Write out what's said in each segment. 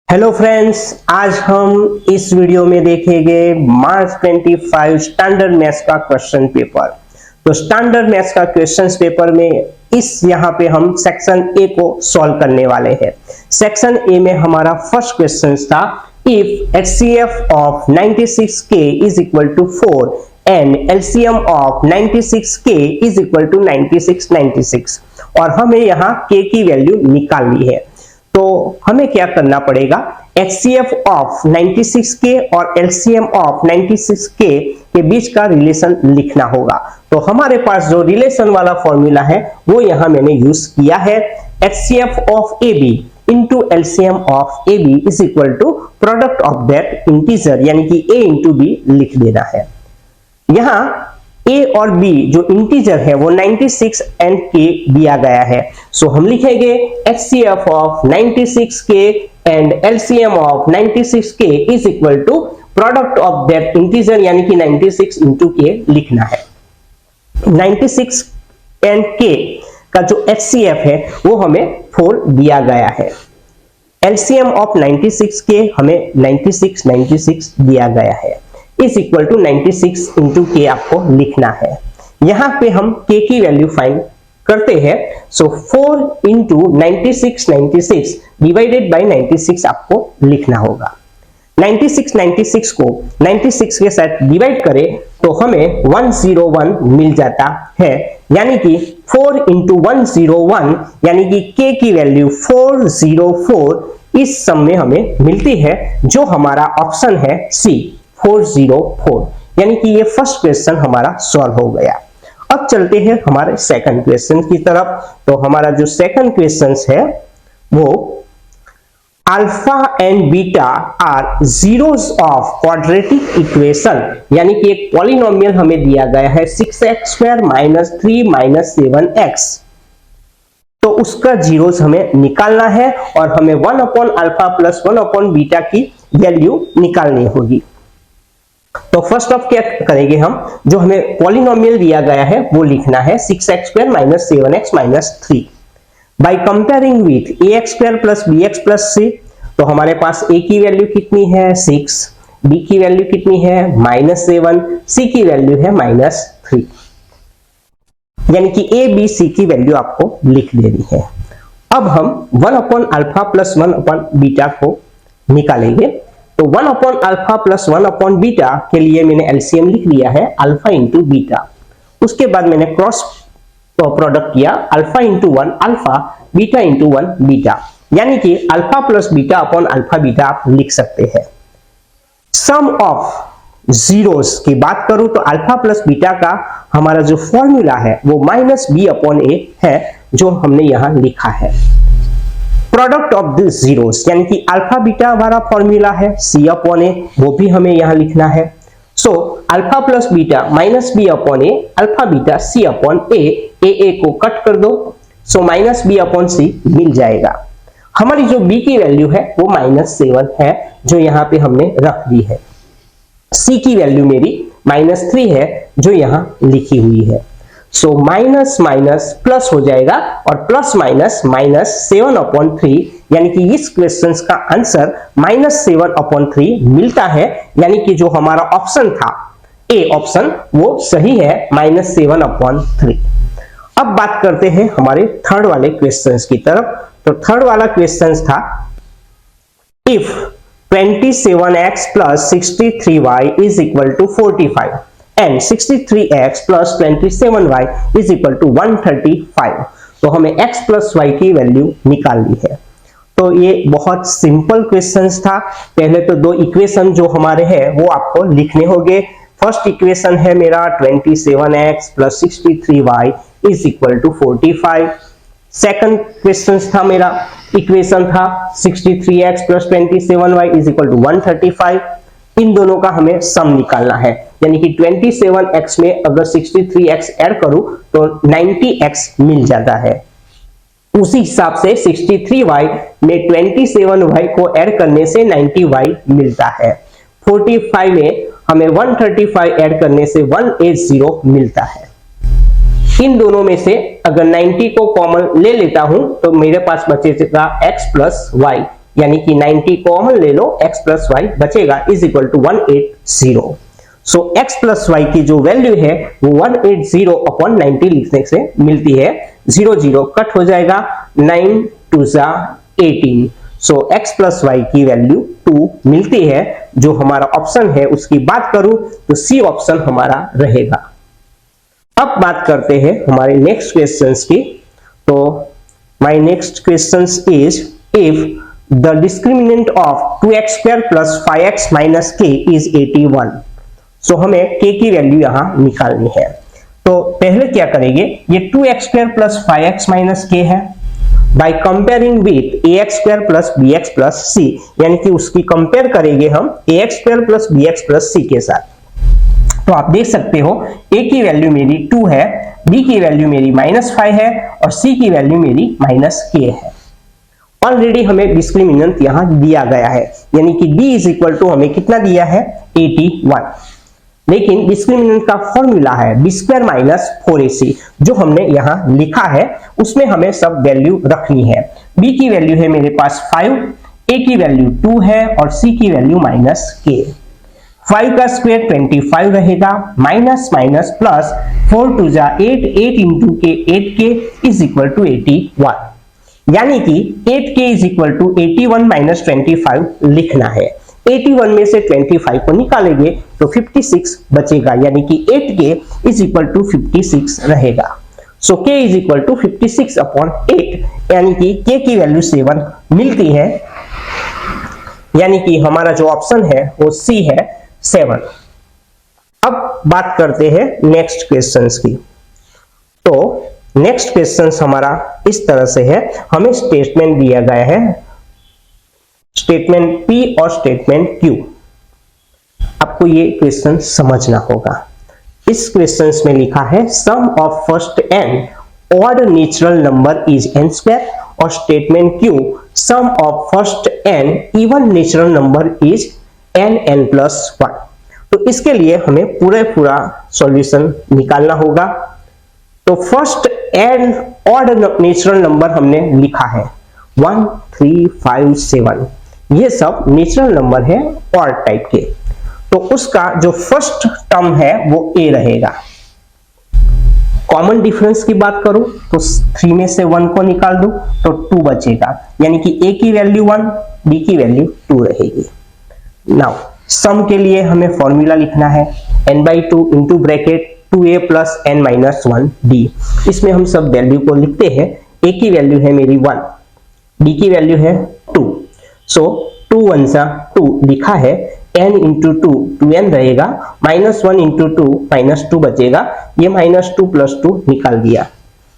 Hello friends, आज हम इस वीडियो में देखेंगे मार्च 25 स्टैंडर्ड मैथ्स का क्वेश्चन पेपर। तो स्टैंडर्ड मैथ्स का क्वेश्चन पेपर में यहाँ पे हम सेक्शन ए को सॉल्व करने वाले हैं। सेक्शन ए में हमारा फर्स्ट क्वेश्चन था, if HCF of 96K is equal to 4 and LCM of 96K is equal to 96 और हमें यहाँ K की वैल्यू निकालनी है। तो हमें क्या करना पड़ेगा, HCF ऑफ 96K और LCM ऑफ 96K के बीच का रिलेशन लिखना होगा। तो हमारे पास जो रिलेशन वाला फॉर्मूला है वो यहां मैंने यूज किया है। HCF of AB into LCM of AB is equal to product of that integer, यानी कि A इंटू B लिख देना है। यहां A और B जो इंटीजर है वो 96 एंड K दिया गया है। सो हम लिखेंगे HCF of 96K and LCM of 96K is equal to product of that integer, यानी कि 96 इंटू K लिखना है। 96 एंड K का जो HCF है वो हमें 4 दिया गया है। LCM ऑफ 96K हमें 96 दिया गया है, is equal to 96 into K आपको लिखना है। यहां पे हम K की वैल्यू फाइंड करते हैं। सो 4 इंटू 96 डिवाइडेड बाई 96 आपको लिखना होगा। 96 को 96 के साथ डिवाइड करें तो हमें 101 मिल जाता है, यानी कि 4 इंटू 101 यानी कि K की वैल्यू 404 इस सम में हमें मिलती है, जो हमारा ऑप्शन है C 404, यानी कि ये फर्स्ट क्वेश्चन हमारा सॉल्व हो गया। अब चलते हैं हमारे सेकंड क्वेश्चन की तरफ। तो हमारा जो सेकंड क्वेश्चन है वो alpha and beta are zeros of quadratic equation, यानी कि एक पॉलिनोमियल हमें दिया गया है 6x² माइनस 3 माइनस 7x। तो उसका जीरोस हमें निकालना है और हमें 1 upon alpha plus 1 upon beta की वैल्यू निकालनी होगी। तो फर्स्ट ऑफ क्या करेंगे हम, जो हमें पॉलिनोमियल दिया गया है वो लिखना है 6x² minus 7x minus 3 by comparing with ax² plus bx plus c। तो हमारे पास a की वैल्यू कितनी है 6, b की वैल्यू कितनी है -7, c की वैल्यू है -3, यानी कि a b c की वैल्यू आपको लिख देनी है। अब हम 1 upon alpha plus 1 upon beta को निकालेंगे। तो 1 upon alpha plus 1 upon beta के लिए मैंने एलसीएम लिख लिया है अल्फा इंटू बीटा। उसके बाद मैंने क्रॉस प्रोडक्ट किया alpha into 1 alpha, beta into 1 beta, यानी कि alpha plus beta upon alpha beta आप लिख सकते हैं। सम ऑफ जीरोस की बात करूं तो अल्फा प्लस बीटा का हमारा जो फॉर्मूला है वो -b अपॉन a है, जो हमने यहां लिखा है। प्रोडक्ट ऑफ दिस जीरोस यानी कि अल्फा बीटा वाला फॉर्मूला है c अपॉन a, वो भी हमें यहां लिखना है। So alpha plus beta -b upon a, alpha beta c upon a को कट कर दो, सो -b अपॉन c मिल जाएगा। हमारी जो b की वैल्यू है वो -7 है, जो यहां पे हमने रख दी है। c की वैल्यू मेरी -3 है, जो यहां लिखी हुई है। सो माइनस माइनस प्लस हो जाएगा और प्लस माइनस -7 अपॉन 3, यानी कि इस क्वेश्चन का आंसर -7 अपॉन 3 मिलता है, यानी कि जो हमारा ऑप्शन था ए ऑप्शन वो सही है, -7 अपॉन 3। अब बात करते हैं हमारे थर्ड वाले क्वेश्चन की तरफ। तो थर्ड वाला क्वेश्चन था, if 27x plus 63y is equal to 45 and 63x plus 27y is equal to 135। तो हमें x plus y की वैल्यू निकालनी है। तो ये बहुत सिंपल क्वेश्चन था। पहले तो दो इक्वेशन जो हमारे हैं वो आपको लिखने होंगे। फर्स्ट इक्वेशन है मेरा 27x plus 63y is equal to 45। Second question था मेरा, इक्वेशन था 63x plus 27y is equal to 135। इन दोनों का हमें सम निकालना है, यानी कि 27x में अगर 63x ऐड करूं तो 90x मिल जाता है। उसी हिसाब से 63y में 27y को ऐड करने से 90y मिलता है। 45 में हमें 135 ऐड करने से 180 मिलता है। इन दोनों में से अगर 90 को कॉमन ले लेता हूं तो मेरे पास बचेगा x प्लस y, यानी कि 90 कॉमन ले लो, x प्लस वाई बचेगा is equal to 180। So x plus y की जो वैल्यू है वो 180 अपॉन 90 लिखने से मिलती है। 0 0 कट हो जाएगा, 9 2 18। सो x प्लस वाई की वैल्यू 2 मिलती है। जो हमारा ऑप्शन है उसकी बात करूं तो सी ऑप्शन हमारा रहेगा। अब बात करते हैं हमारे नेक्स्ट क्वेश्चंस की। तो my next questions is if the discriminant of 2x square plus 5x minus k is 81। सो हमें k की वैल्यू यहां निकालनी है। तो पहले क्या करेंगे, ये 2x square plus 5x minus k है, by comparing with ax square plus bx plus c, यानी कि उसकी कंपेयर करेंगे हम ax square plus bx plus c के साथ। तो आप देख सकते हो a की वैल्यू मेरी 2 है, b की वैल्यू मेरी -5 है और c की वैल्यू मेरी -k है। ऑलरेडी हमें डिस्क्रिमिनेंट यहां दिया गया है, यानी कि d इज इक्वल टू हमें कितना दिया है 81। लेकिन डिस्क्रिमिनेंट का फॉर्मूला है b स्क्वायर माइनस 4ac, जो हमने यहां लिखा है उसमें हमें सब वैल्यू रखनी है। b की वैल्यू है मेरे पास 5, a की वैल्यू 2 है और c की वैल्यू -k। 5 का स्क्वायर 25 रहेगा, माइनस माइनस प्लस 4 2 8, 8 इंटू के 8k इज इक्वल टू 81, यानी कि 8k is equal to 81 minus 25 लिखना है। 81 में से 25 को निकालेंगे तो 56 बचेगा, यानी कि 8k इज इक्वल टू 56 रहेगा। So k is equal to 56 upon 8, यानी कि k की वैल्यू 7 मिलती है, यानी कि हमारा जो ऑप्शन है वो C है 7। अब बात करते हैं नेक्स्ट क्वेश्चंस की। तो नेक्स्ट क्वेश्चंस हमारा इस तरह से है, हमें स्टेटमेंट दिया गया है, स्टेटमेंट P और स्टेटमेंट Q। आपको ये क्वेश्चन समझना होगा। इस क्वेश्चंस में लिखा है sum of first n odd natural number is n square, और statement Q sum of first n even natural number is n plus 1। तो इसके लिए हमें पूरा सॉल्यूशन निकालना होगा। तो first n odd natural number हमने लिखा है 1 3 5 7, ये सब नेचुरल नंबर है ऑड टाइप के। तो उसका जो फर्स्ट टर्म है वो a रहेगा। कॉमन डिफरेंस की बात करूं तो 3 में से 1 को निकाल दो तो 2 बचेगा, यानी कि a की वैल्यू 1, b की वैल्यू 2 रहेगी। नाउ सम के लिए हमें फॉर्मूला लिखना है n/2 into bracket 2a plus n minus 1d। इसमें हम सब वैल्यू को लिखते हैं। a की वैल्यू है मेरी 1, b की वैल्यू है 2। सो 2 1 2 लिखा है, n इंटू 2 2n रहेगा, -1 इंटू 2 -2 बचेगा, ये -2 प्लस 2 निकाल दिया।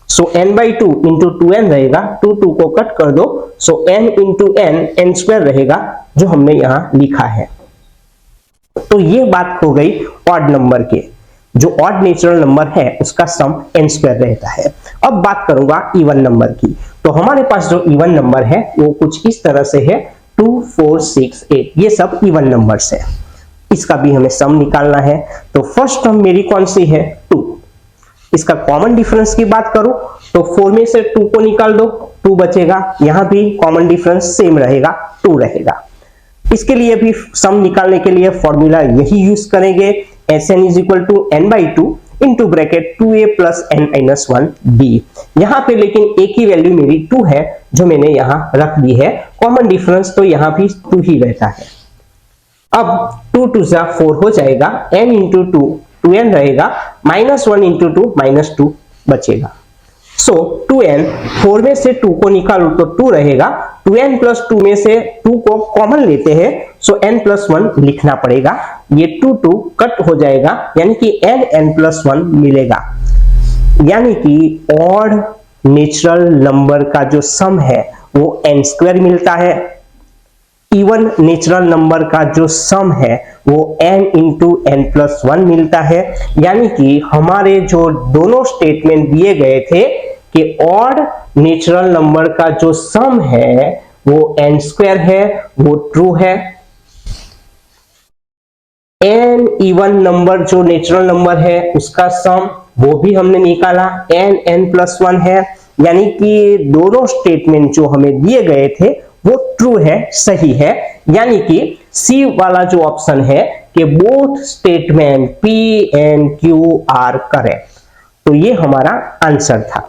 सो n/2 इंटू 2n रहेगा, 2 2 को कट कर दो, सो n इंटू n स्क्वायर रहेगा, जो हमने यहाँ लिखा है। तो ये बात हो गई ऑड नंबर के। जो ऑड नेचुरल नंबर है उसका सम n स्क्वायर रहता है। अब बात करूंगा इवन नंबर की। तो हमारे पास जो इवन नंबर है वो कुछ इस तरह से है 2 4 6 8, ये सब इवन नंबर्स है। इसका भी हमें सम निकालना है। तो फर्स्ट टर्म मेरी कौन सी है 2। इसका कॉमन डिफरेंस की बात करूं तो 4 में से 2 को निकाल दो, 2 बचेगा, यहां भी कॉमन डिफरेंस सेम रहेगा, 2 रहेगा। इसके लिए भी सम निकालने के लिए फॉर्मूला यही यूज करेंगे, Sn is equal to n/2 into bracket 2a plus n minus 1d। यहाँ पे लेकिन a की वैल्यू मेरी 2 है, जो मैंने यहाँ रख दी है। कॉमन डिफरेंस तो यहाँ भी 2 ही रहता है। अब 2 2 4 हो जाएगा, n इंटू 2 2n रहेगा, -1 इंटू 2 -2 बचेगा। सो 2n, 4 में से 2 को निकालो तो 2 रहेगा, 2n प्लस 2 में से 2 को कॉमन लेते हैं, सो n प्लस 1 लिखना पड़ेगा। ये 2 2 कट हो जाएगा, यानी कि n प्लस 1 मिलेगा। यानी कि ऑड नेचुरल नंबर का जो सम है वो n स्क्वायर मिलता है, इवन नेचुरल नंबर का जो सम है वो n इंटू n प्लस 1 मिलता है। यानी कि हमारे जो दोनों स्टेटमेंट दिए गए थे कि ऑड नेचुरल नंबर का जो सम है वो n स्क्वायर है, वो ट्रू है। n इवन नंबर जो नेचुरल नंबर है उसका सम वो भी हमने निकाला, n प्लस 1 है। यानी कि दोनों स्टेटमेंट जो हमें दिए गए थे वो ट्रू है, सही है, यानी कि सी वाला जो ऑप्शन है कि both statement P and Q are correct, तो ये हमारा आंसर था।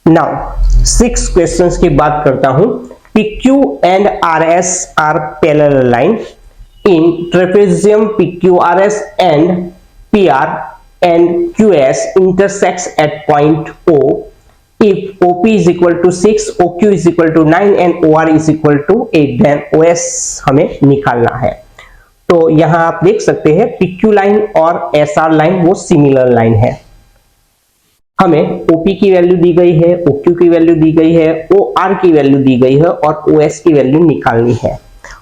नाउ 6 क्वेश्चंस की बात करता हूं। PQ and RS are parallel line in trapezium PQRS and PR and QS intersects at point O if OP is equal to 6, OQ is equal to 9 and OR is equal to 8, then OS हमें निकालना है। तो यहां आप देख सकते हैं PQ line और SR लाइन वो सिमिलर लाइन है। हमें OP की वैल्यू दी गई है, OQ की वैल्यू दी गई है, OR की वैल्यू दी गई है और OS की वैल्यू निकालनी है।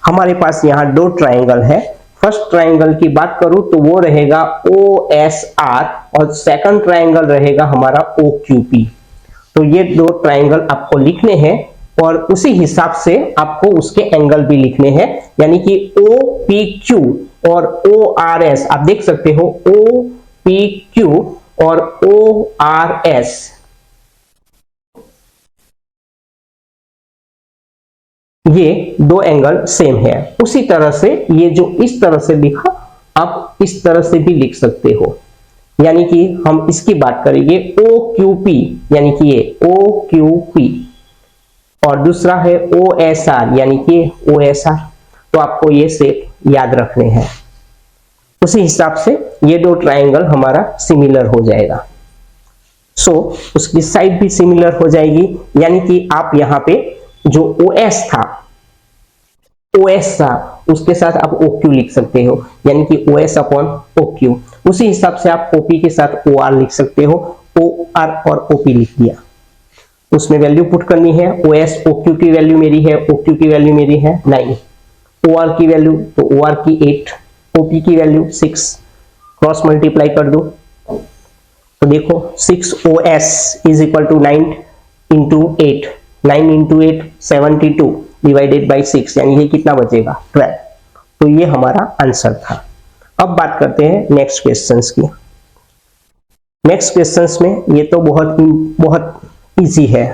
हमारे पास यहाँ दो ट्राइंगल है। फर्स्ट ट्राइंगल की बात करूं तो वो रहेगा OSR और सेकंड ट्राइंगल रहेगा हमारा OQP। तो ये दो ट्राइंगल आपको लिखने हैं और उसी हिसाब से आपको उसके एंगल भी लिखने हैं, यानी कि OPQ और ORS आप देख सकते हो, OPQ और ORS ये दो एंगल सेम है। उसी तरह से ये जो इस तरह से लिखा आप इस तरह से भी लिख सकते हो, यानी कि हम इसकी बात करेंगे OQP, यानी कि ये OQP और दूसरा है OSR यानी कि OSR। तो आपको ये शेप याद रखने हैं। उसी हिसाब से ये दो ट्राइंगल हमारा सिमिलर हो जाएगा। सो उसकी साइड भी सिमिलर हो जाएगी, यानी कि आप यहाँ पे जो OS था, OS था, उसके साथ आप OQ लिख सकते हो, यानी कि OS अपॉन OQ। उसी हिसाब से आप OP के साथ OR लिख सकते हो, OR और OP लिख दिया। उसमें वैल्यू पुट करनी है। OS OQ की वैल्यू मेरी है, OQ की वैल्यू मेरी है 9, OR की वैल्यू तो OR की 8, OP की वैल्यू 6, क्रॉस मल्टीप्लाई कर दो तो देखो 6OS is equal to 9 into 8, 9 into 8 72 divided by 6, यानी ये कितना बचेगा 12। तो ये हमारा आंसर था। अब बात करते हैं नेक्स्ट क्वेश्चंस की। नेक्स्ट क्वेश्चंस में ये तो बहुत इजी है।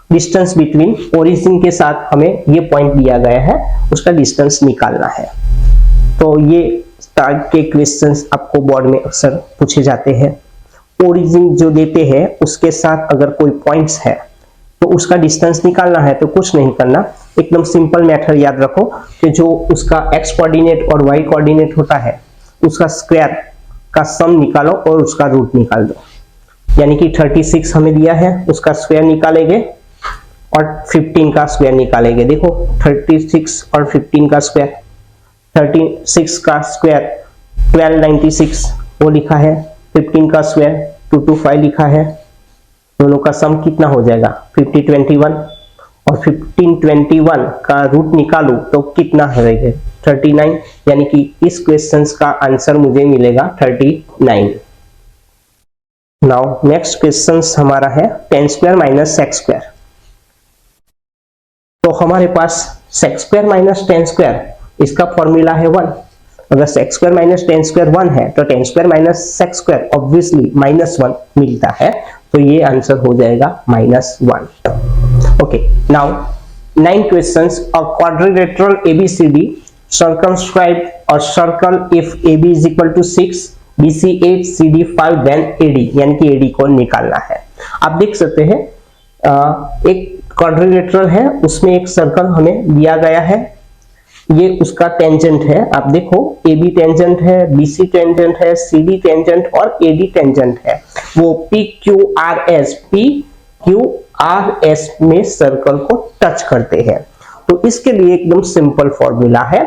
डिस्टेंस बिटवीन ओरिजिन के साथ हमें ये पॉइंट दिया गया है, उसका डिस्टेंस निकालना है। तो ये टाइप के क्वेश्चंस आपको बोर्ड में अक्सर पूछे जाते हैं। ओरिजिन जो देते हैं उसके साथ अगर कोई पॉइंट्स है तो उसका डिस्टेंस निकालना है। तो कुछ नहीं करना, एकदम सिंपल मेथड याद रखो कि जो उसका x कोऑर्डिनेट और y कोऑर्डिनेट होता है उसका स्क्वायर का सम निकालो और उसका रूट निकाल दो। यानी कि 36 हमें दिया है, उसका स्क्वायर निकालेंगे और 15 का स्क्वायर निकालेंगे। देखो 36 और 15 का स्क्वायर, 36 का स्क्वायर 1296 वो लिखा है, 15 का स्क्वायर 225 लिखा है। दोनों का सम कितना हो जाएगा 5021 और 1521 का रूट निकालूं तो कितना रहेगा 39, यानी कि इस क्वेश्चन का आंसर मुझे मिलेगा 39। नाउ नेक्स्ट क्वेश्चन हमारा है tan square minus sec square. तो हमारे पास sec square minus tan square, इसका फॉर्मूला है 1। अगर sec square minus tan square 1 है तो tan square minus sec square obviously -1 मिलता है, तो ये आंसर हो जाएगा -1। Okay, now 9 questions. A quadrilateral ABCD circumscribe a circle if AB is equal to 6, BC 8, CD 5, then AD, यानी कि AD को निकालना है। आप देख सकते हैं एक क्वाड्रिलेटरल है, उसमें एक सर्कल हमें दिया गया है, ये उसका टेंजेंट है। आप देखो AB टेंजेंट है, BC टेंजेंट है, CD टेंजेंट और AD टेंजेंट है। वो PQRS में सर्कल को टच करते हैं। तो इसके लिए एकदम सिंपल फॉर्मूला है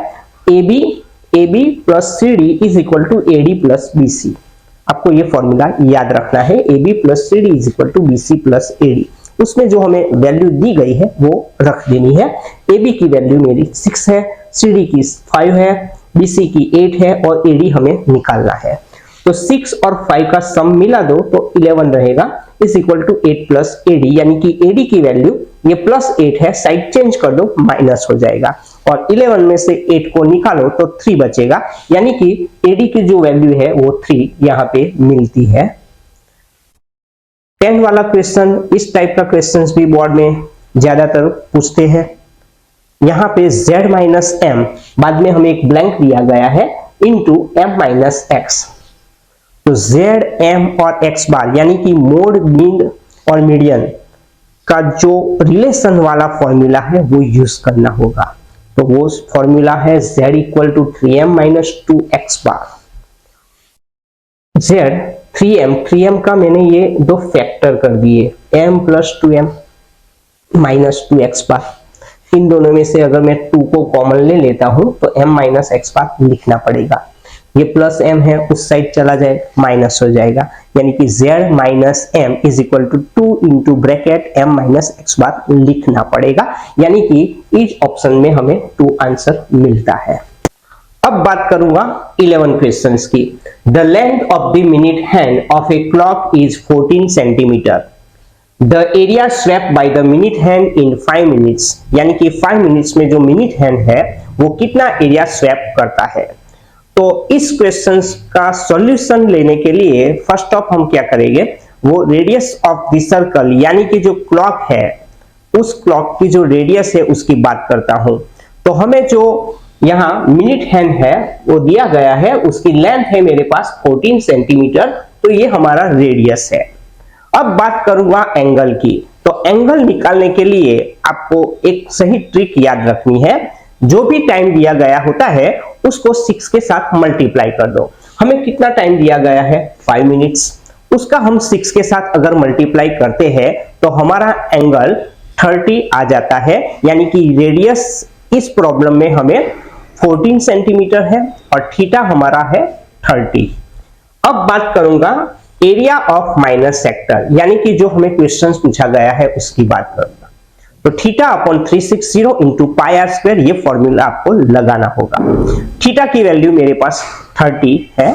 AB plus CD is equal to AD plus BC। आपको ये फॉर्मूला याद रखना है, AB plus CD is equal to BC plus AD। उसमें जो हमें वैल्यू दी गई है वो रख देनी है। AB की वैल्यू मेरी 6 है, CD की 5 है, BC की 8 है और AD हमें निकालना है। तो 6 और 5 का सम मिला दो तो 11 रहेगा, is equal to 8 plus AD, यानी कि AD की वैल्यू ये प्लस 8 है, साइड चेंज कर दो माइनस हो जाएगा और 11 में से 8 को निकालो तो 3 बचेगा, यानी कि AD की जो वैल्यू है वो 3 यहाँ पे मिलती है। 10 वाला क्वेश्चन, इस टाइप का क्वेश्चन भी बोर्ड में ज्यादातर पूछते हैं। यहाँ पे z माइनस m, बाद में हमें एक ब्लैंक दिया गया है, इंटू m माइनस x। तो z, m और x बार यानी कि मोड, मीन और मीडियन का जो रिलेशन वाला फॉर्मूला है वो यूज करना होगा। तो वो फॉर्मूला है z equal to 3m minus 2x bar. z 3m का मैंने ये दो फैक्टर कर दिए, m plus 2m minus 2x बार। इन दोनों में से अगर मैं 2 को कॉमन ले लेता हूं तो m माइनस x बार लिखना पड़ेगा। ये प्लस m है, उस साइड चला जाए माइनस हो जाएगा, यानी कि z minus m is equal to 2 into bracket m minus x bar लिखना पड़ेगा, यानी कि इस ऑप्शन में हमें 2 आंसर मिलता है। अब बात करूंगा 11 क्वेश्चंस की। The length of the minute hand of a clock is 14 centimetre. The area swept by the minute hand in 5 minutes, यानी कि 5 मिनट्स में जो मिनट हैंड है वो कितना एरिया स्वेप करता है। तो इस क्वेश्चन का सॉल्यूशन लेने के लिए फर्स्ट ऑफ हम क्या करेंगे, वो रेडियस ऑफ द सर्कल यानी कि जो क्लॉक है उस क्लॉक की जो रेडियस है उसकी बात करता हूं। तो हमें जो यहाँ मिनट हैंड है वो दिया गया है, उसकी लेंथ है मेरे पास 14 सेंटीमीटर, तो ये हमारा रेडियस है। अब बात करूंगा एंगल की। तो एंगल निकालने के लिए आपको एक सही ट्रिक याद रखनी है, जो भी टाइम दिया गया होता है उसको 6 के साथ मल्टीप्लाई कर दो। हमें कितना टाइम दिया गया है 5 मिनट्स, उसका हम 6 के साथ अगर मल्टीप्लाई करते हैं तो हमारा एंगल 30 आ जाता है, यानी कि रेडियस इस प्रॉब्लम में हमें 14 सेंटीमीटर है और थीटा हमारा है 30। अब बात करूंगा एरिया ऑफ माइनर सेक्टर, यानी कि जो हमें क्वेश्चंस पूछा गया है उसकी बात करूंगा। तो theta upon 360 into pi r square, ये फॉर्मूला आपको लगाना होगा। थीटा की वैल्यू मेरे पास 30 है,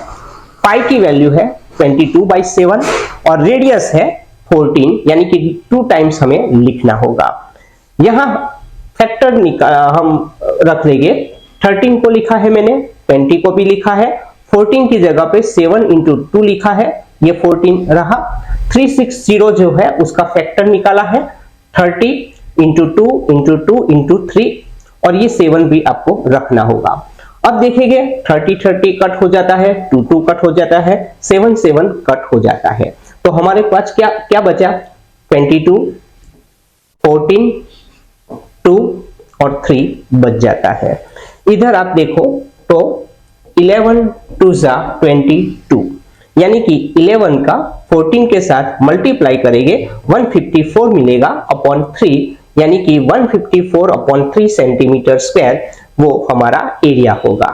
पाई की वैल्यू है 22/7 और रेडियस है 14, यानी कि 2 टाइम्स हमें लिखना होगा। यहां फैक्टर हम रख लेंगे, 13 को लिखा है मैंने, 20 को भी लिखा है, 14 की जगह पे 7 इंटू 2 लिखा है, ये 14 रहा। 360 जो है उसका फैक्टर निकाला है 30 इंटू 2 इंटू 2 इंटू 3, और ये 7 भी आपको रखना होगा। अब देखेंगे 30 कट हो जाता है, 2 कट हो जाता है, 7 कट हो जाता है। तो हमारे पास क्या क्या बचा, 22, 14, 2 और 3 बच जाता है। इधर आप देखो तो 11 2 जा 22, यानी कि 11 का 14 के साथ मल्टीप्लाई करेंगे 154 मिलेगा अपॉन 3, यानी कि 154 अपॉन 3 सेंटीमीटर स्क्वायर वो हमारा एरिया होगा।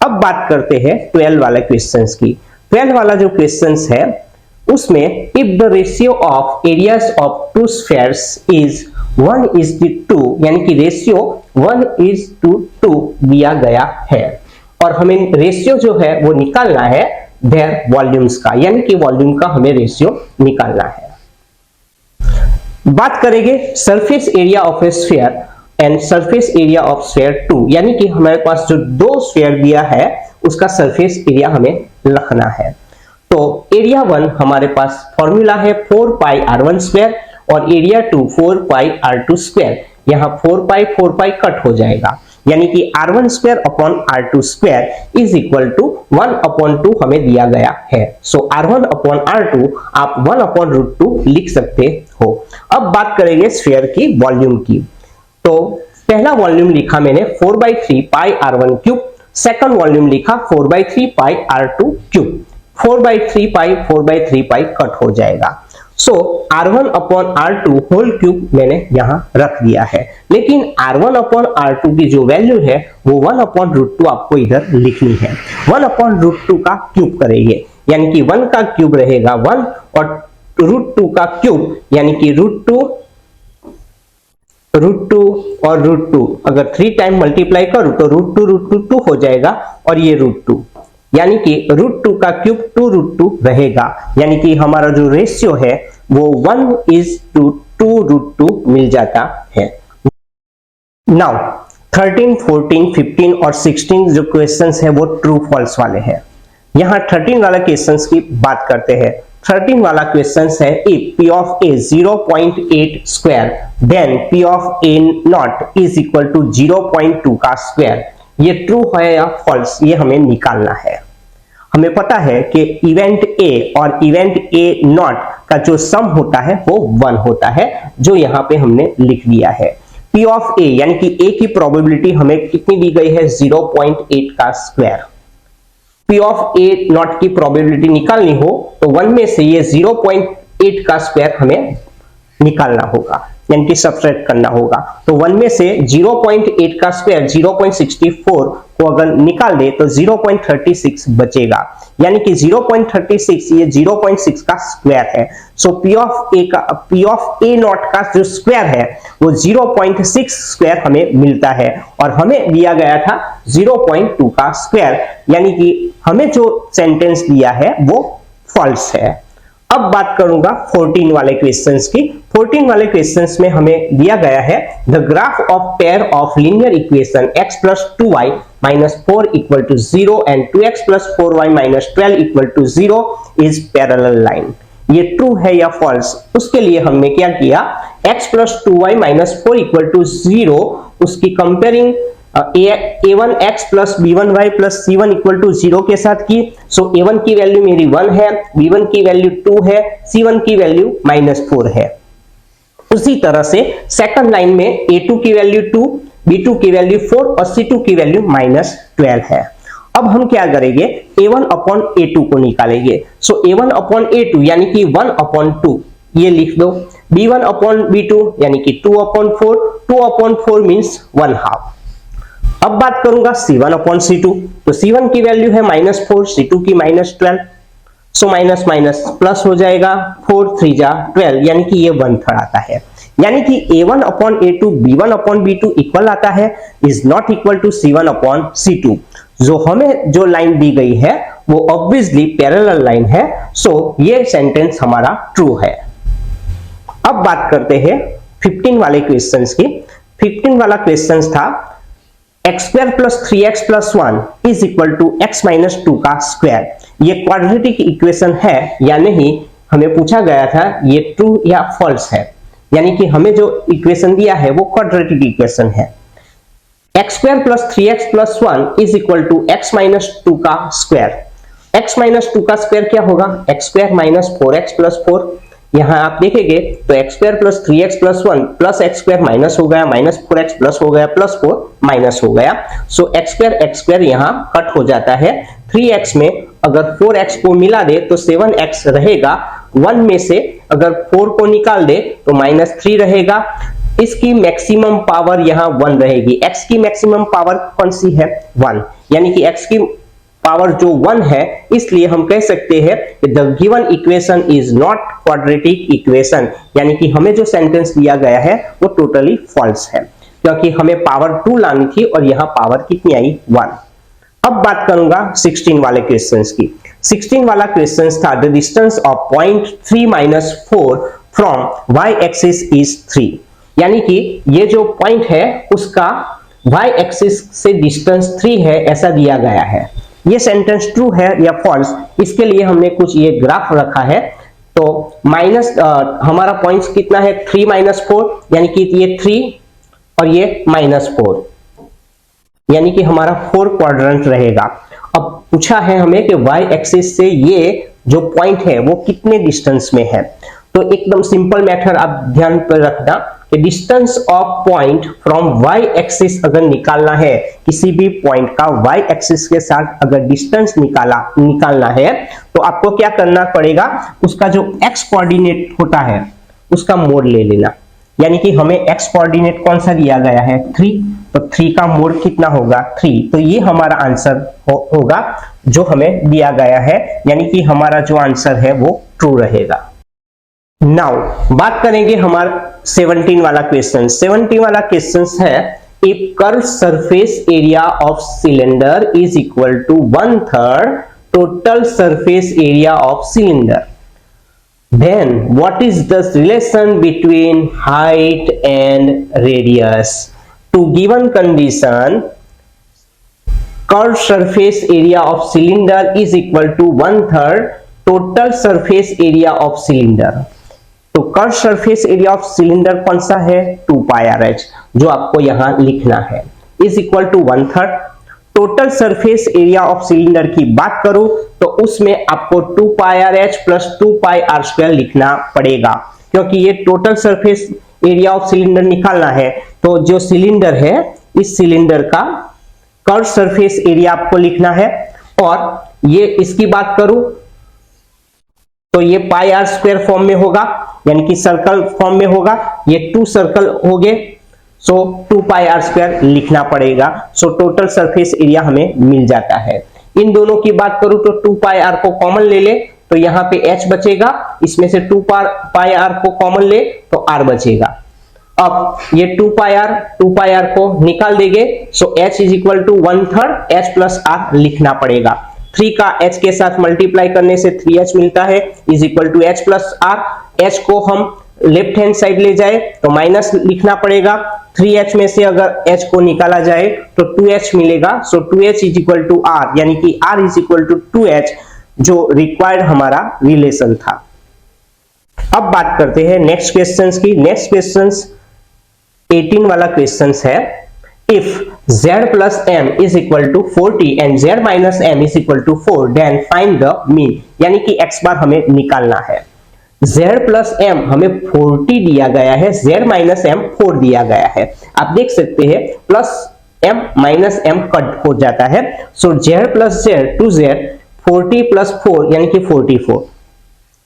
अब बात करते हैं 12 वाला क्वेश्चंस की। 12 वाला जो क्वेश्चंस है उसमें if the ratio of areas of 2 spheres is 1:2, यानी कि रेशियो 1:2 दिया गया है और हमें रेशियो जो है वो निकालना है देयर वॉल्यूम्स का, यानी कि वॉल्यूम का हमें रेशियो निकालना है। बात करेंगे surface area of A sphere and surface area of sphere 2, यानी कि हमारे पास जो 2 स्फीयर दिया है उसका सरफेस एरिया हमें लिखना है। तो एरिया 1 हमारे पास फॉर्मूला है 4 पाई r1 स्क्वायर और एरिया 2 4 पाई r2 स्क्वायर। यहाँ 4 पाई कट हो जाएगा, यानी कि r1 square upon r2 square is equal to 1/2 हमें दिया गया है। सो r1 अपॉन r2 आप 1/√2 लिख सकते हो। अब बात करेंगे स्फीयर की वॉल्यूम की। तो पहला वॉल्यूम लिखा मैंने 4/3 पाई r1 क्यूब, सेकंड वॉल्यूम लिखा 4/3 पाई r2 क्यूब। 4/3 पाई कट हो जाएगा। सो r1 upon r2 whole cube मैंने यहां रख दिया है, लेकिन r1 अपॉन r2 की जो वैल्यू है वो 1/√2 आपको इधर लिखनी है। 1/√2 का क्यूब करेंगे, यानी कि 1 का क्यूब रहेगा 1 और √2 का क्यूब, यानी कि √2 और √2 अगर 3 टाइम मल्टीप्लाई करूं तो √2 हो जाएगा और ये √2, यानी कि √2 का क्यूब 2√2 रहेगा, यानी कि हमारा जो रेशियो है वो 1:2 मिल जाता है। नाउ 13, 14, 15 और 16 जो क्वेश्चंस है वो ट्रू फॉल्स वाले हैं। यहाँ 13 वाला क्वेश्चंस की बात करते हैं। 13 वाला क्वेश्चन है, if P of A 0.8 square then P of A not is equal to 0.2 का स्क्वायर, ये ट्रू है या फॉल्स, ये हमें निकालना है। हमें पता है कि इवेंट A और इवेंट A नॉट का जो सम होता है वो 1 होता है, जो यहाँ पे हमने लिख दिया है। P of A यानी कि A की प्रोबेबिलिटी हमें कितनी दी गई है, 0.8 का square. P of A not की प्रोबेबिलिटी निकालनी हो तो 1 में से ये 0.8 का स्क्वायर हमें निकालना होगा, यानी कि सब्ट्रैक्ट करना होगा। तो 1 में से 0.8 का स्क्वायर 0.64 को अगर निकाल दे तो 0.36 बचेगा, यानी कि 0.36 ये 0.6 का स्क्वायर है। सो P of A नॉट का जो स्क्वायर है वो 0.6 स्क्वायर हमें मिलता है, और हमें दिया गया था 0.2 का स्क्वायर, यानी कि हमें जो सेंटेंस दिया है वो फॉल्स है। अब बात करूंगा 14 वाले क्वेश्चंस की। 14 वाले क्वेश्चंस में हमें दिया गया है the graph of pair of linear equation x plus 2y minus 4 equal to 0 and 2x plus 4y minus 12 equal to 0 is parallel line। ये ट्रू है या फॉल्स, उसके लिए हमने क्या किया, x plus 2y minus 4 equal to 0 उसकी comparing a1x plus b1y plus c1 equal to 0 के साथ की। सो a1 की वैल्यू मेरी 1 है, b1 की वैल्यू 2 है, c1 की वैल्यू -4 है। उसी तरह से सेकंड लाइन में a2 की वैल्यू 2, b2 की वैल्यू 4 और c2 की वैल्यू -12 है। अब हम क्या करेंगे, a1 अपॉन a2 को निकालेंगे। सो a1 अपॉन a2 यानी कि 1 अपॉन 2 ये लिख दो, b1 अपॉन b2 यानी कि 2 अपॉन 4, 2 अपॉन 4 मीन्स 1/2। अब बात करूंगा C1 अपॉन C2, तो C1 की वैल्यू है -4, C2 की -12, सो माइनस माइनस प्लस हो जाएगा, 4 3 जा 12, यानी कि ये 1/3 आता है। यानी कि A1 upon A2 B1 upon B2 equal आता है, is not equal to C1 upon C2। जो हमें जो लाइन दी गई है वो ऑब्वियसली पैरेलल लाइन है, सो ये सेंटेंस हमारा ट्रू है। अब बात करते हैं 15 वाले क्वेश्चंस की। 15 वाला क्वेश्चन था x square plus 3x plus 1 is equal to x minus 2 का स्क्वायर। ये क्वाड्रेटिक इक्वेशन है या नहीं, हमें पूछा गया था, ये ट्रू या फॉल्स है, यानी कि हमें जो इक्वेशन दिया है वो क्वाड्रेटिक इक्वेशन है। x square plus 3x plus 1 is equal to x minus 2 का स्क्वायर। x माइनस 2 का स्क्वायर क्या होगा, x square minus 4x plus 4। यहां आप देखेंगे तो x square plus 3x plus 1 plus x square minus हो गया, माइनस 4x प्लस हो गया, प्लस 4 माइनस हो गया। सो x स्क्वायर यहां कट हो जाता है। 3x में अगर 4x को मिला दे तो 7x रहेगा, 1 में से अगर 4 को निकाल दे तो -3 रहेगा। इसकी मैक्सिमम पावर यहां 1 रहेगी। x की मैक्सिमम पावर कौन सी है, 1, यानी कि x की पावर जो 1 है, इसलिए हम कह सकते हैं कि the given equation is not quadratic equation, यानी कि हमें जो सेंटेंस दिया गया है वो टोटली फॉल्स है, क्योंकि हमें पावर 2 लानी थी और यहां पावर कितनी आई, 1। अब बात करूंगा 16 वाले क्वेश्चंस की। 16 वाला क्वेश्चन था the distance of point 3 minus 4 from y axis is 3, यानी कि ये जो पॉइंट है उसका y एक्सिस से डिस्टेंस 3 है, ऐसा दिया गया है। ये सेंटेंस ट्रू है या फॉल्स, इसके लिए हमने कुछ ये ग्राफ रखा है। तो हमारा पॉइंट्स कितना है, 3 माइनस 4, यानी कि ये 3 और ये -4, यानी कि हमारा 4 क्वाड्रेंट रहेगा। अब पूछा है हमें कि y एक्सिस से ये जो पॉइंट है वो कितने डिस्टेंस में है। तो एकदम सिंपल मेथड आप ध्यान पर रखना कि distance of point from y axis अगर निकालना है, किसी भी पॉइंट का y एक्सिस के साथ अगर डिस्टेंस निकालना है तो आपको क्या करना पड़ेगा, उसका जो x कोऑर्डिनेट होता है उसका मोड ले लेना। यानी कि हमें x कोऑर्डिनेट कौन सा दिया गया है, 3, तो 3 का मोड कितना होगा, 3। तो ये हमारा आंसर होगा जो हमें दिया गया है, यानी कि हमारा जो आंसर है वो ट्रू रहेगा। नाउ बात करेंगे हमारा 17 वाला क्वेश्चन। 17 वाला क्वेश्चन है if curve surface area of cylinder is equal to 1/3 total surface area of cylinder, then what is the relation between height and radius? To given condition, curved surface area of cylinder is equal to 1/3 total surface area of cylinder. तो curve surface area of cylinder कौन सा है, 2 pi r H, जो आपको यहां लिखना है, is equal to 1/3। Total surface area of cylinder की बात करूं तो उसमें आपको 2 pi r h plus 2 pi r square लिखना पड़ेगा, क्योंकि ये total surface area of cylinder निकालना है। तो जो सिलेंडर है, इस सिलेंडर का कर्व सरफेस एरिया आपको लिखना है। और ये इसकी बात करूं तो ये पाई आर स्क्वायर फॉर्म में होगा, यानी कि सर्कल फॉर्म में होगा। ये 2 सर्कल हो गए, सो 2 पाई आर स्क्वायर लिखना पड़ेगा। सो टोटल सरफेस एरिया हमें मिल जाता है। इन दोनों की बात करूं तो 2 पाई आर को कॉमन ले ले तो यहाँ पे h बचेगा, इसमें से 2 पाई आर को कॉमन ले तो r बचेगा। अब ये 2 पाई आर को निकाल देंगे, so h is equal to 1/3 h plus r लिखना पड़ेगा। 3 का h के साथ मल्टीप्लाई करने से 3h मिलता है, is equal to h plus r। h को हम लेफ्ट हैंड साइड ले जाए तो माइनस लिखना पड़ेगा। 3h में से अगर h को निकाला जाए तो 2h मिलेगा, so 2h is equal to r, यानी कि r is equal to 2h, जो रिक्वायर्ड हमारा रिलेशन था। अब बात करते हैं नेक्स्ट क्वेश्चंस की। नेक्स्ट क्वेश्चंस 18 वाला क्वेश्चंस है, if z plus m is equal to 40 and z minus m is equal to 4 then find the mean, यानी कि x बार हमें निकालना है। z प्लस m हमें 40 दिया गया है, z माइनस m 4 दिया गया है। आप देख सकते हैं plus m minus m cut हो जाता है, so z plus z 2z 40 plus 4 यानी कि 44।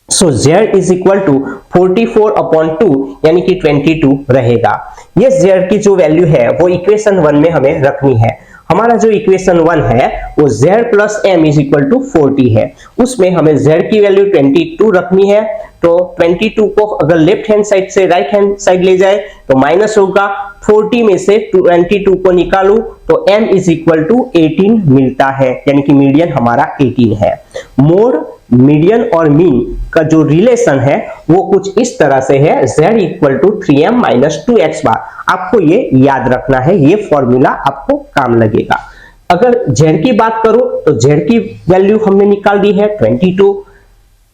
So z is equal to 44 upon 2 यानी कि 22 रहेगा। ये z की जो वैल्यू है वो इक्वेशन 1 में हमें रखनी है। हमारा जो इक्वेशन 1 है वो z plus m is equal to 40 है, उसमें हमें z की वैल्यू 22 रखनी है। तो 22 को अगर लेफ्ट हैंड साइड से राइट हैंड साइड ले जाए तो माइनस होगा, 40 में से 22 को निकालूं तो m इज इक्वल टू 18 मिलता है, यानी कि मीडियन हमारा 18 है। मोड, मीडियन और मीन का जो रिलेशन है वो कुछ इस तरह से है, z equal to 3m minus 2x bar. आपको ये याद रखना है, ये फॉर्मूला आपको काम लगेगा। अगर z की बात करो तो z की वैल्यू हमने निकाल दी है 22,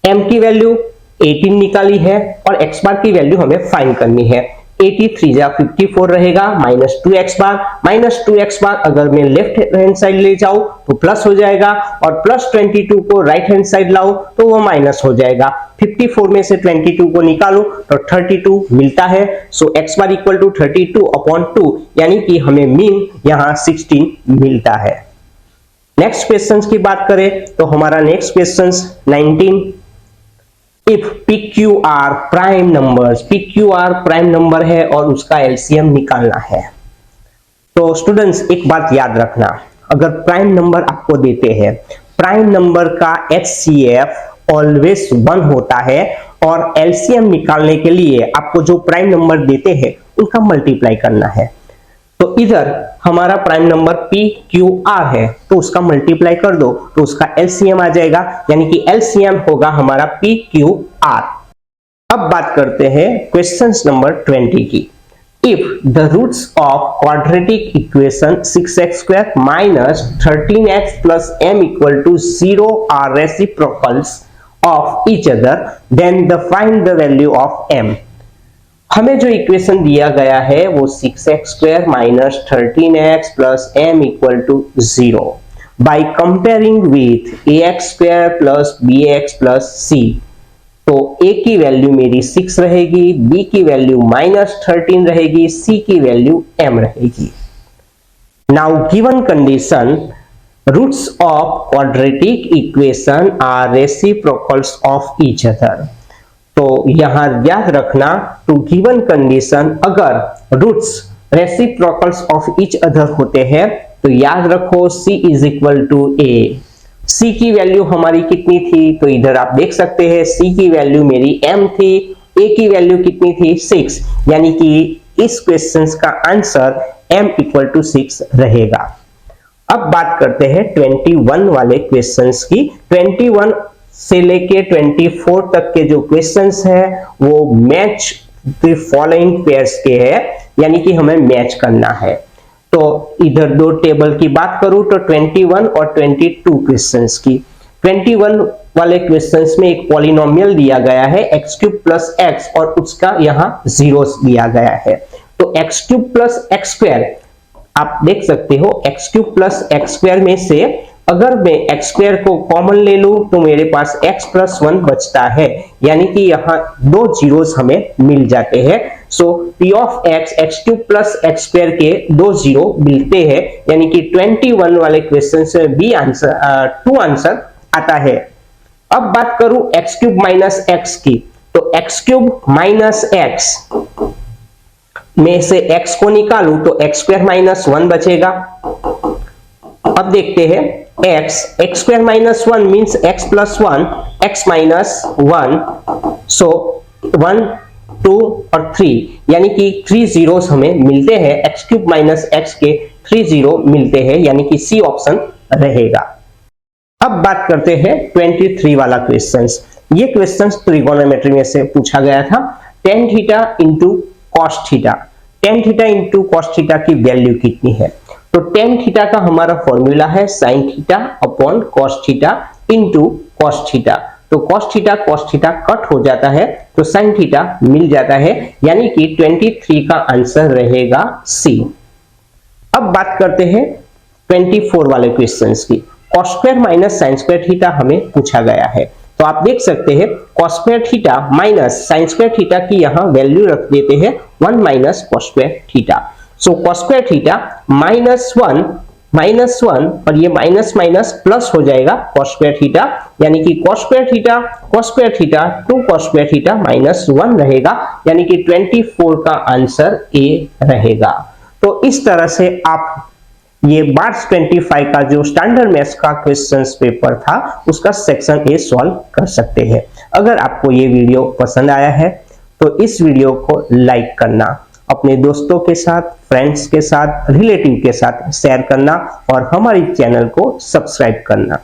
m की वैल्यू 18 निकाली है और x बार की वैल्यू हमें फाइंड करनी है। 83 जा 54 रहेगा, माइनस 2x बार, माइनस 2x बार अगर मैं लेफ्ट हैंड साइड ले जाऊं तो प्लस हो जाएगा, और प्लस 22 को राइट हैंड साइड लाऊं तो वो माइनस हो जाएगा। 54 में से 22 को निकालूं तो 32 मिलता है। So x bar equal to 32 upon 2, यानी कि हमें मीन यहाँ 16 मिलता है। नेक्स्ट क्वेश्चन की बात करें तो हमारा next question 19, if PQR prime numbers, PQR prime number है और उसका LCM निकालना है। तो स्टूडेंट्स एक बात याद रखना, अगर प्राइम नंबर आपको देते हैं, प्राइम नंबर का HCF ऑलवेज 1 होता है, और LCM निकालने के लिए आपको जो प्राइम नंबर देते हैं उनका मल्टीप्लाई करना है। तो इधर हमारा प्राइम नंबर PQR है तो उसका मल्टीप्लाई कर दो तो उसका LCM आ जाएगा, यानी कि LCM होगा हमारा PQR। अब बात करते हैं क्वेश्चन नंबर 20 की। If the roots of quadratic equation 6x² minus 13x plus m equal to 0 are reciprocals of each other then the find the value of m। हमें जो इक्वेशन दिया गया है वो 6x² minus 13x plus m equal to 0 by comparing with ax² plus bx plus c। तो a की value मेरी 6 रहेगी, b की वैल्यू माइनस 13 रहेगी, c की वैल्यू m रहेगी। Now given condition, roots of quadratic equation are reciprocals of each other. तो यहां याद रखना, टू गिवन कंडीशन अगर roots reciprocals of each other होते हैं तो याद रखो c is equal to a। c की वैल्यू हमारी कितनी थी, तो इधर आप देख सकते हैं c की वैल्यू मेरी m थी, a की वैल्यू कितनी थी 6, यानी कि इस क्वेश्चन का आंसर m इक्वल टू 6 रहेगा। अब बात करते हैं 21 वाले क्वेश्चंस की। 21 से लेके 24 तक के जो क्वेश्चंस है वो मैच द फॉलोइंग पेयर्स के हैं, यानी कि हमें मैच करना है। तो इधर दो टेबल की बात करूं तो 21 और 22 क्वेश्चंस की। 21 वाले क्वेश्चंस में एक पॉलिनोमियल दिया गया है x क्यूब प्लस एक्स और उसका यहाँ जीरोस दिया गया है। तो x cube plus x square आप देख सकते हो, x cube plus x square में से अगर मैं x स्क्वायर को कॉमन ले लूं तो मेरे पास x प्लस 1 बचता है, यानी कि यहाँ दो जीरोस हमें मिल जाते हैं। सो p of x x cube plus x square के दो जीरो मिलते हैं, यानी कि 21 वाले क्वेश्चन से बी आंसर 2 आंसर आता है। अब बात करूं x क्यूब माइनस एक्स की, तो x क्यूब माइनस एक्स में से x को निकालूं तो x स्क्वायर माइनस 1 बचेगा। अब देखते हैं x square minus 1 means x plus 1 x minus 1, सो 1 2 और 3 यानी कि 3 जीरोस हमें मिलते हैं। x क्यूब माइनस एक्स के 3 जीरो मिलते हैं, यानी कि सी ऑप्शन रहेगा। अब बात करते हैं 23 वाला क्वेश्चंस। ये क्वेश्चंस ट्रिगोनोमेट्री में से पूछा गया था। tan theta into cos theta, tan theta into cos theta की वैल्यू कितनी है? तो tan थीटा का हमारा फॉर्मूला है sin theta upon cos theta into cos theta. तो cos थीटा कट हो जाता है तो sin थीटा मिल जाता है, यानी कि 23 का आंसर रहेगा सी। अब बात करते हैं 24 वाले क्वेश्चंस की। cos square minus sin square theta हमें पूछा गया है, तो आप देख सकते हैं cos square theta minus sin square theta की यहाँ वैल्यू रख देते हैं 1 माइनस cos स्क्वायर थीटा। सो cos स्क्वायर थीटा माइनस 1 और ये माइनस माइनस प्लस हो जाएगा cos स्क्वायर थीटा, यानी कि cos square theta 2 cos square theta minus 1 रहेगा, यानी कि 24 का आंसर ए रहेगा। तो इस तरह से आप ये मार्च 25 का जो स्टैंडर्ड मैथ्स का क्वेश्चंस पेपर था उसका सेक्शन ए सॉल्व कर सकते हैं। अगर आपको ये वीडियो पसंद आया है तो इस वीडियो को लाइक करना, अपने दोस्तों के साथ, फ्रेंड्स के साथ, रिलेटिव के साथ शेयर करना और हमारी चैनल को सब्सक्राइब करना।